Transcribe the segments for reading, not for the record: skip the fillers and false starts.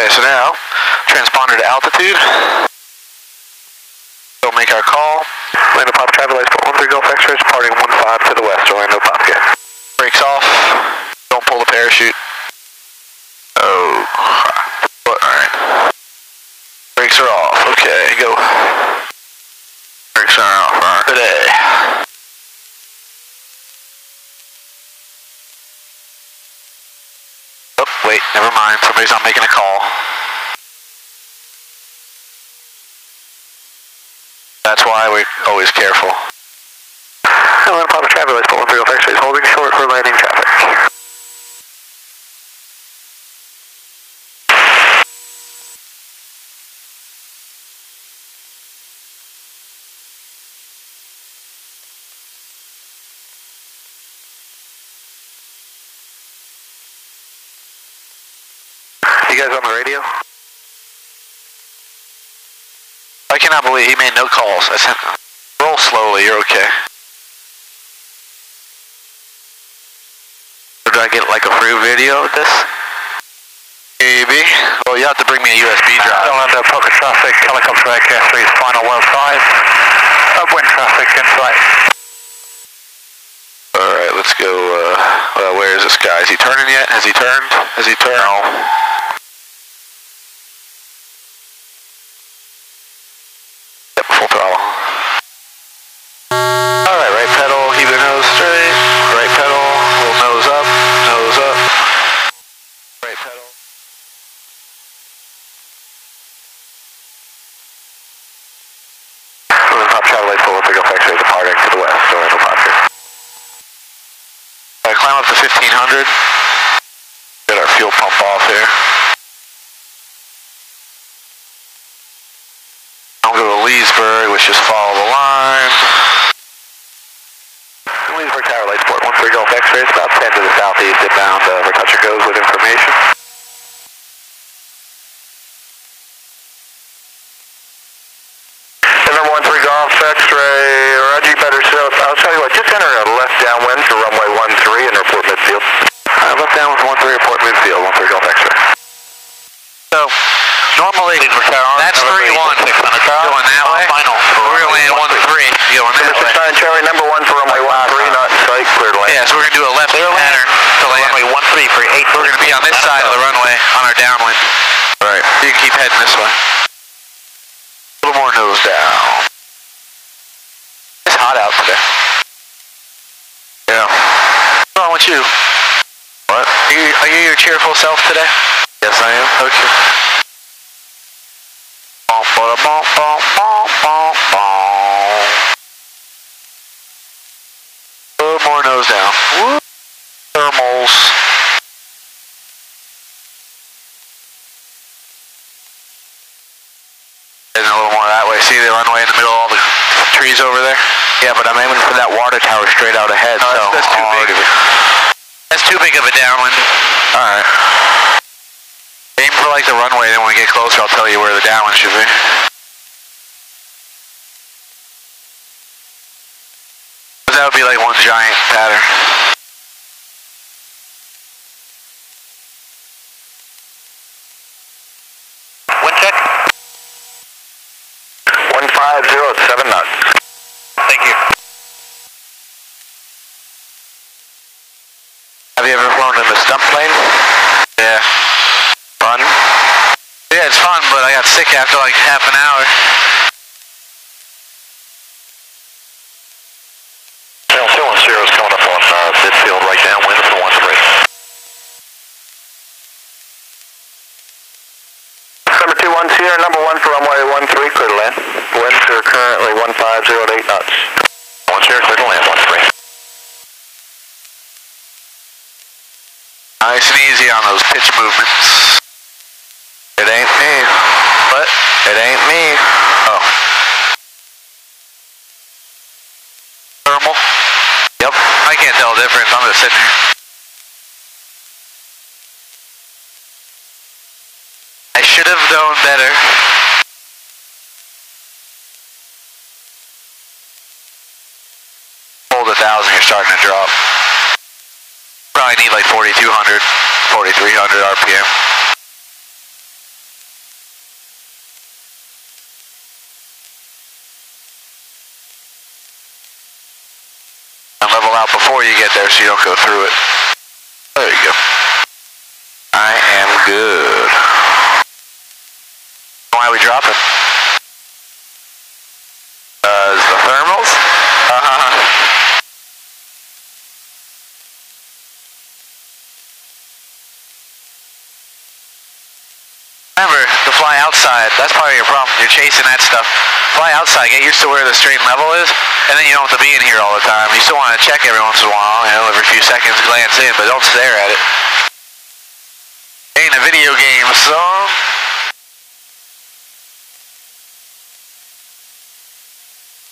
Okay, so now, transponder to altitude. We'll make our call. Orlando Papa traffic lights, 13 Golf X-ray, departing 15 to the west, Orlando Papa. Brakes off. Don't pull the parachute. Oh, alright. Brakes are off. Okay, go. Brakes are off. Alright. Today. Oh, wait, never mind. Somebody's not making a call. That's why we're always careful. Hello, Papa traffic lights, 13 Golf X-ray, holding short for landing traffic. You guys on the radio? I cannot believe he made no calls. I said, roll slowly, you're okay. Or do I get like a free video of this? Maybe. Well, you have to bring me a USB drive. Orlando pocket traffic, helicopter aircraft 3's final 15. Upwind traffic in sight. Alright, let's go, well, where is this guy? Is he turning yet? Has he turned? Has he turned? No. Full throttle. Alright, right pedal, keep the nose straight. Right pedal, little nose up, nose up. Right pedal. Top travel light, full Golf X-ray departing to the west, Orlando Papa. Climb up to 1500. Get our fuel pump off here. I'll go to Leesburg, which just follow the line. Leesburg Tower Light Sport 13 Golf X-ray, it's about 10 to the southeast, inbound for touch and goes with information. Number 13 Golf X-ray, Roger, better south. I'll tell you what, just enter a left downwind to runway 13 and report midfield. Left down with 13, report midfield, 13 Golf X-ray. So, normally, that's 3-1 going that way. Final. We're going to land 1-3 going that way. Sign Charlie, number 1 for runway 13, not in sight, clear to land. Yeah, so we're going to do a left pattern to land. Runway 13 for 8. We're going to be on this side of the runway on our downwind. Alright, you can keep heading this way. A little more nose down. It's hot out today. Yeah. What's wrong with you? What? Are you your cheerful self today? Yes, I am. Okay. A little more nose down. Woo. Thermals. And a little more that way. See the runway in the middle of all the trees over there? Yeah, but I'm aiming for that water tower straight out ahead. No, that's too big. That's too big of a downwind. Alright. Aim for like the runway, then when we get closer I'll tell you where the downwind should be. That would be like one giant pattern. Wind check. 150 at 7 knots. Thank you. Have you ever flown in the stump plane? Yeah. Fun? Yeah, it's fun, but I got sick after like half an hour. Channel 210 is coming up on midfield right downwind for 13. Number 210, number 1 for runway 13, clear to land. Winds are currently 15 at 8 knots. 10, clear to land 13. Nice and easy on those pitch movements. It ain't me. What? It ain't me. Oh. Thermal? Yep. I can't tell the difference. I'm just sitting here. I should have known better. Hold 1,000, you're starting to drop. Probably need like 4,200, 4,300 RPM. before you get there so you don't go through it. There you go. I am good. Why are we dropping? The thermals? Remember, to fly outside, that's part of your problem. You're chasing that stuff. Fly outside, get used to where the straight level is, and then you don't have to be in here all the time. You still want to check every once in a while, you know, every few seconds, glance in, but don't stare at it. Ain't a video game, so...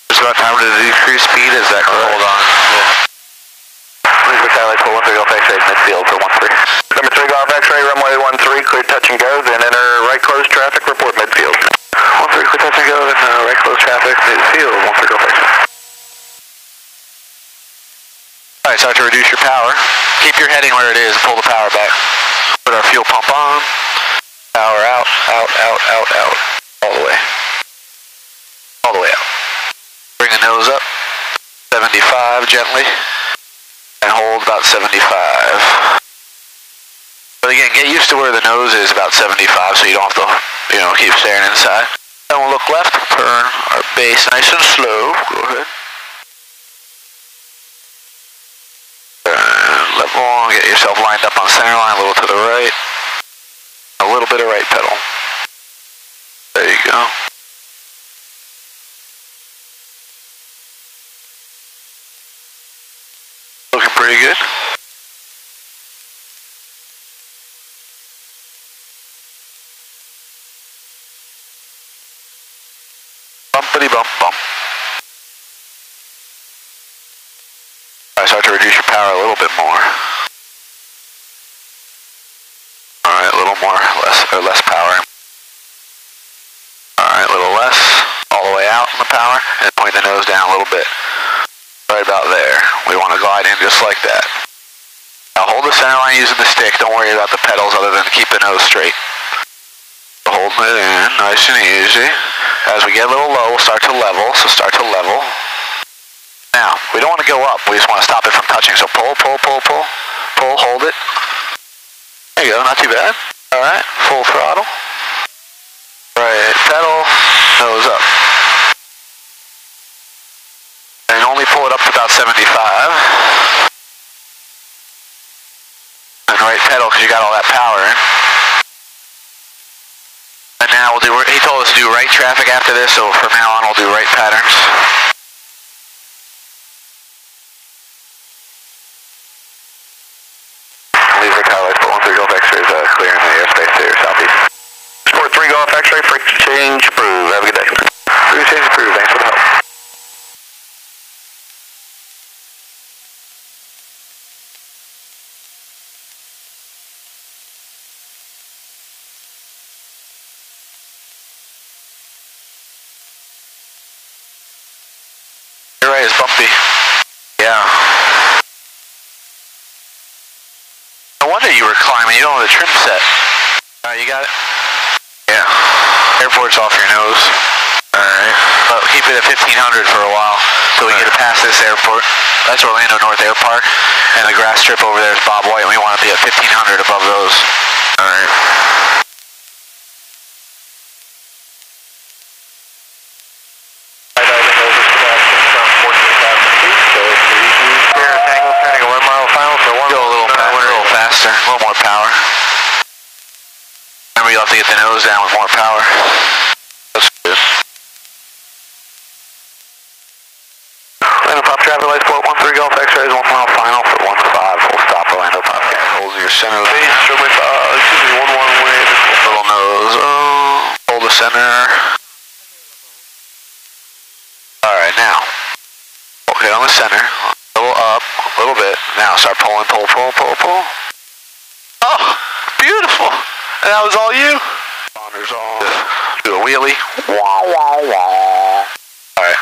It's about time to decrease speed, is that correct? Hold on. Please look highlight for 13 Golf X-ray midfield for 13. Number 3 Golf X-ray, runway 13, clear touch and go, then enter right close traffic, report midfield. 13, clear touch and go, then right close traffic, midfield, 13 Golf X-ray. Alright, start to reduce your power. Keep your heading where it is and pull the power back. Put our fuel pump on. Power out, out, out, out, out. All the way. All the way out. Bring the nose up. 75 gently. And hold about 75. But again, get used to where the nose is about 75 so you don't have to, you know, keep staring inside. Then we'll look left, turn our base nice and slow. Go ahead. Level, get yourself lined up on center line, a little to the right. A little bit of right pedal. There you go. Looking pretty good. Bumpity bump bump. Alright, start to reduce your power a little bit more. Alright, a little more, less power. Alright, a little less, all the way out on the power, and point the nose down a little bit. Right about there. We want to glide in just like that. Now hold the center line using the stick, don't worry about the pedals other than keep the nose straight. Holding it in, nice and easy. As we get a little low, we'll start to level, so start to level. Now, we don't want to go up, we just want to stop it from touching, so pull, pull, pull, pull, pull, hold it. There you go, not too bad. Alright, full throttle. Right pedal, nose up. And only pull it up to about 75. And right pedal, because you got all that power in. And now we'll do, he told us to do right traffic after this, so from now on we'll do right patterns. Sport 3 Golf X-ray, frequency change approved. Have a good day. Frequency change approved. Thanks for the help. You're right, it's bumpy. Yeah. No wonder you were climbing. You don't have the trim set. Alright, you got it? Yeah. Airport's off your nose. Alright. But keep it at 1500 for a while so we get past this airport. That's Orlando North Air Park. And the grass strip over there is Bob White. And we want to be at 1500 above those. Alright. Tango 1 mile final for 1. Go a little faster, a little more power. Remember, you'll have to get the nose down with more power. That's good. Orlando Pop traffic lights, Port 13 Golf X-rays, 1 mile final for 15. Full stop, Orlando Pop. Hold your center. Base, runway 11 wind. Little nose. Hold the center. Alright, now. Okay, on the center. A little up, a little bit. Now start pulling, pull, pull, pull, pull. Oh, beautiful. And that was all you? Do a wheelie. Wah, wah, wah. Alright.